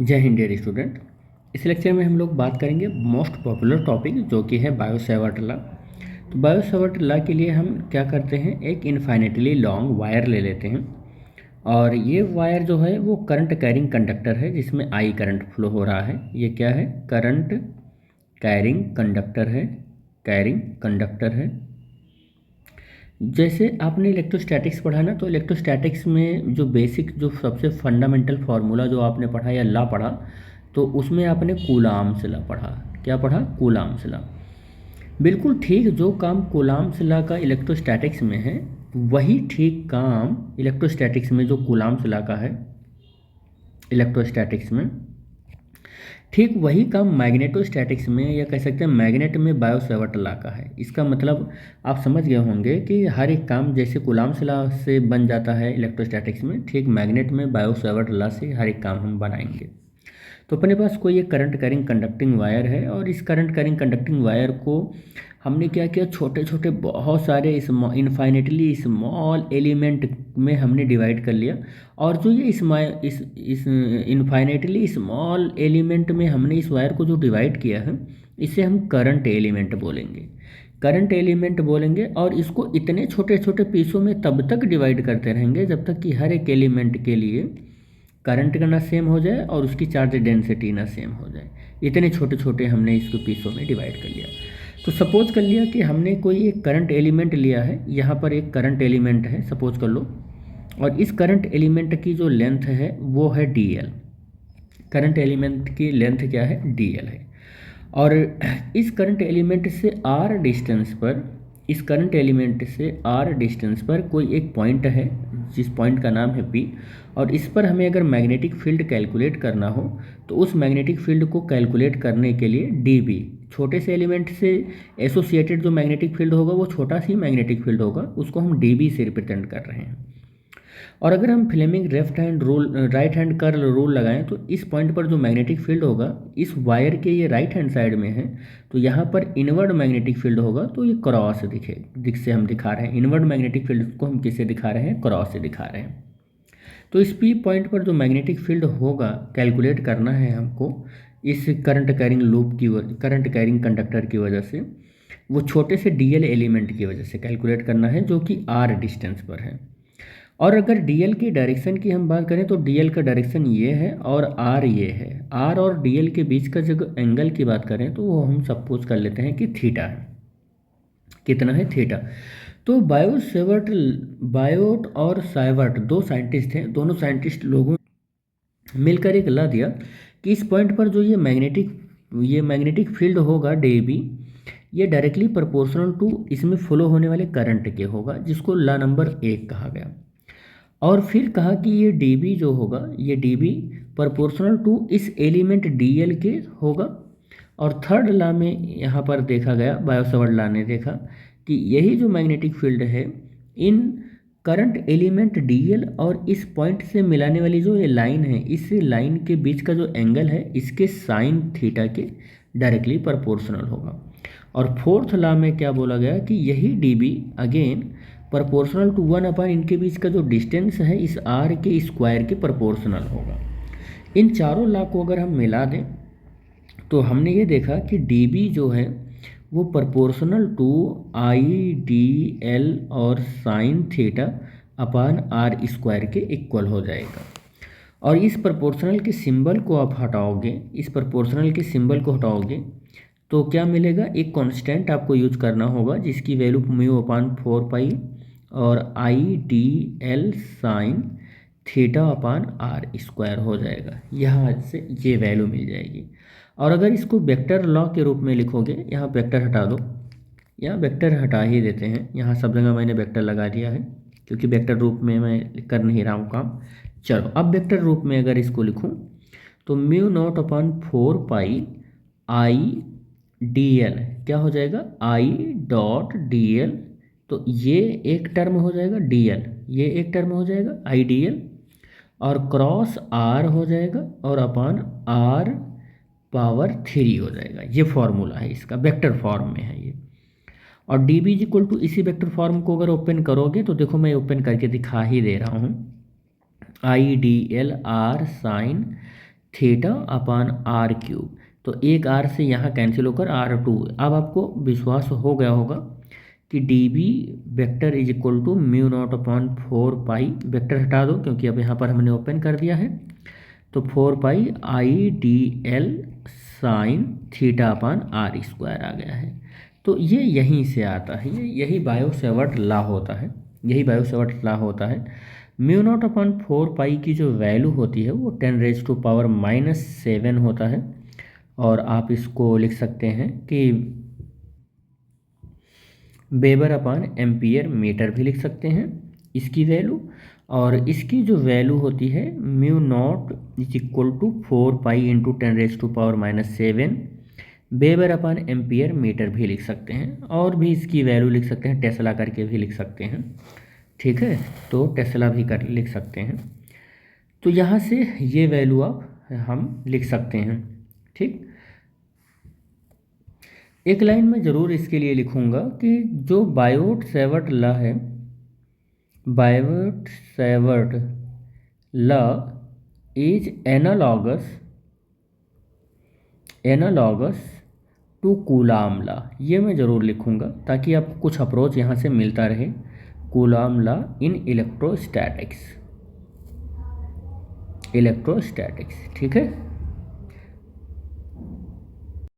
जय Hind dear student. इस lecture में हम लोग बात करेंगे मोस्ट पॉपुलर टॉपिक जो कि है बायो-सैवर्ट लॉ। तो बायो-सैवर्ट लॉ के लिए हम क्या करते हैं, एक इन्फाइनेटली लॉन्ग वायर ले लेते हैं और ये वायर जो है वो करंट कैरिंग कंडक्टर है जिसमें आई करंट फ्लो हो रहा है। ये क्या है, करंट कैरिंग कंडक्टर है, कैरिंग कंडक्टर है। जैसे आपने इलेक्ट्रोस्टैटिक्स पढ़ा ना, तो इलेक्ट्रोस्टैटिक्स में जो बेसिक जो सबसे फंडामेंटल फार्मूला जो आपने पढ़ा या लॉ पढ़ा, तो उसमें आपने कूलाम्स लॉ पढ़ा। क्या पढ़ा? Coulombs law. बिल्कुल ठीक, जो काम कूलाम्स लॉ का इलेक्ट्रोस्टैटिक्स में है वही ठीक काम इलेक्ट्रोस्टैटिक्स में जो कूलाम्स लॉ का है इलेक्ट्रोस्टैटिक्स में, ठीक वही काम मैग्नेटोस्टैटिक्स में या कह सकते हैं मैग्नेट में बायो-सैवर्ट लॉ का है। इसका मतलब आप समझ गए होंगे कि हर एक काम जैसे कूलाम्स लॉ से बन जाता है इलेक्ट्रोस्टैटिक्स में, ठीक मैग्नेट में बायो-सैवर्ट लॉ से हर एक काम हम बनाएंगे। तो अपने पास कोई एक करंट कैरिंग कंडक्टिंग वायर है और इस करंट कैरिंग कंडक्टिंग वायर को हमने क्या किया, छोटे छोटे बहुत सारे इनफाइनेटली स्मॉल एलिमेंट में हमने डिवाइड कर लिया। और जो ये इस इनफाइनेटली स्मॉल एलिमेंट में हमने इस वायर को जो डिवाइड किया है, इसे हम करंट एलिमेंट बोलेंगे। करंट एलिमेंट बोलेंगे और इसको इतने छोटे छोटे पीसों में तब तक डिवाइड करते रहेंगे जब तक कि हर एक एलिमेंट के लिए करंट का ना सेम हो जाए और उसकी चार्ज डेंसिटी ना सेम हो जाए। इतने छोटे छोटे हमने इसको पीसों में डिवाइड कर लिया। तो सपोज कर लिया कि हमने कोई एक करंट एलिमेंट लिया है, यहाँ पर एक करंट एलिमेंट है सपोज कर लो, और इस करंट एलिमेंट की जो लेंथ है वो है डी एल। करंट एलिमेंट की लेंथ क्या है? डी एल है। और इस करंट एलिमेंट से आर डिस्टेंस पर, इस करंट एलिमेंट से आर डिस्टेंस पर कोई एक पॉइंट है जिस पॉइंट का नाम है पी, और इस पर हमें अगर मैग्नेटिक फील्ड कैलकुलेट करना हो तो उस मैग्नेटिक फील्ड को कैलकुलेट करने के लिए डी बी, छोटे से एलिमेंट से एसोसिएटेड जो मैग्नेटिक फील्ड होगा वो छोटा सी मैग्नेटिक फील्ड होगा, उसको हम डी बी से रिप्रेजेंट कर रहे हैं। और अगर हम Fleming right hand curl rule लगाएं तो इस पॉइंट पर जो मैग्नेटिक फील्ड होगा इस वायर के ये राइट हैंड साइड में है, तो यहाँ पर इनवर्ड मैग्नेटिक फील्ड होगा, तो ये क्रॉस दिख से हम दिखा रहे हैं। इनवर्ड मैग्नेटिक फील्ड को हम किससे दिखा रहे हैं? क्रॉस से दिखा रहे हैं। तो इस पी पॉइंट पर जो मैग्नेटिक फील्ड होगा कैलकुलेट करना है हमको इस current carrying current carrying conductor की वजह से, वो छोटे से डीएल एलिमेंट की वजह से कैलकुलेट करना है जो कि आर डिस्टेंस पर है। और अगर डीएल की डायरेक्शन की हम बात करें तो डीएल का डायरेक्शन ये है और आर ये है। आर और डीएल के बीच का जो एंगल की बात करें तो वो हम सपोज कर लेते हैं कि थीटा है। कितना है? थीटा। तो बायोट और साइवर्ट दो साइंटिस्ट हैं, दोनों साइंटिस्ट लोगों मिलकर एक लॉ दिया कि इस पॉइंट पर जो ये मैग्नेटिक फील्ड होगा डी बी, ये डायरेक्टली प्रोपोर्शनल टू इसमें फ्लो होने वाले करंट के होगा, जिसको लॉ नंबर 1 कहा गया। और फिर कहा कि ये dB जो होगा, ये dB प्रोपोर्शनल टू इस एलिमेंट dl के होगा। और थर्ड लॉ में यहाँ पर देखा गया, बायो-सैवर्ट लॉ ने देखा कि यही जो मैग्नेटिक फील्ड है इन करंट एलिमेंट dl और इस पॉइंट से मिलाने वाली जो ये लाइन है, इस लाइन के बीच का जो एंगल है इसके साइन थीटा के डायरेक्टली प्रोपोर्शनल होगा। और फोर्थ लॉ में क्या बोला गया कि यही dB अगेन प्रोपोर्शनल टू 1 इनके बीच का जो डिस्टेंस है इस आर के स्क्वायर के प्रोपोर्शनल होगा। इन चारों लॉ को अगर हम मिला दें तो हमने ये देखा कि डी बी जो है वो proportional to I D L और sine theta upon R square के इक्वल हो जाएगा। और इस प्रोपोर्शनल के सिंबल को आप हटाओगे, इस प्रोपोर्शनल के सिंबल को हटाओगे तो क्या मिलेगा? एक कांस्टेंट आपको यूज करना होगा जिसकी वैल्यू म्यू अपान 4 पाई और I D L sine theta upon R square हो जाएगा। यहाँ से ये वैल्यू मिल जाएगी। और अगर इसको वेक्टर लॉ के रूप में लिखोगे, यहाँ वेक्टर हटा दो, यहाँ वेक्टर हटा ही देते हैं, यहाँ सब जगह मैंने वेक्टर लगा दिया है क्योंकि वेक्टर रूप में मैं कर नहीं रहा हूँ काम। चलो अब वेक्टर रूप में अगर इसको लिखूँ तो म्यू नॉट अपान 4 पाई आई डी एल क्या हो जाएगा? आई डॉट डी एल, तो ये एक टर्म हो जाएगा डी एल, ये एक टर्म हो जाएगा आई डी एल, और क्रॉस आर हो जाएगा और अपान आर पावर 3 हो जाएगा। ये फॉर्मूला है इसका, वेक्टर फॉर्म में है ये। और डी बी इक्वल टू इसी वेक्टर फॉर्म को अगर ओपन करोगे तो देखो मैं ओपन करके दिखा ही दे रहा हूँ। I D L R sine theta upon R cube. तो एक आर से यहाँ कैंसिल होकर R2। अब आपको विश्वास हो गया होगा कि D B vector is equal to mu not upon 4 pi, vector हटा दो क्योंकि अब यहाँ पर हमने ओपन कर दिया है, तो 4 pi IDL sine theta upon R square आ गया है। तो ये यहीं से आता है, यही बायो सेवर्ट लॉ होता है, यही बायो सेवर्ट लॉ होता है। म्यू नॉट अपॉन 4 पाई की जो वैल्यू होती है वो 10⁻⁻7 होता है। और आप इसको लिख सकते हैं कि वेबर अपान एम्पियर मीटर भी लिख सकते हैं इसकी वैल्यू। और इसकी जो वैल्यू होती है mu not is equal to 4 pi into 10⁻⁻7 weber upon ampere metre भी लिख सकते हैं। और भी इसकी वैल्यू लिख सकते हैं, टेस्ला करके भी लिख सकते हैं, ठीक है, तो टेस्ला भी कर लिख सकते हैं। तो यहाँ से ये वैल्यू आप हम लिख सकते हैं, ठीक। एक लाइन में ज़रूर इसके लिए लिखूँगा कि जो बायोट सेवर्ट लॉ है, Biot Savart law is analogous to Coulomb law, ये मैं ज़रूर लिखूँगा ताकि आपको कुछ अप्रोच यहाँ से मिलता रहे। कूलाम लॉ इन इलेक्ट्रोस्टैटिक्स, ठीक है।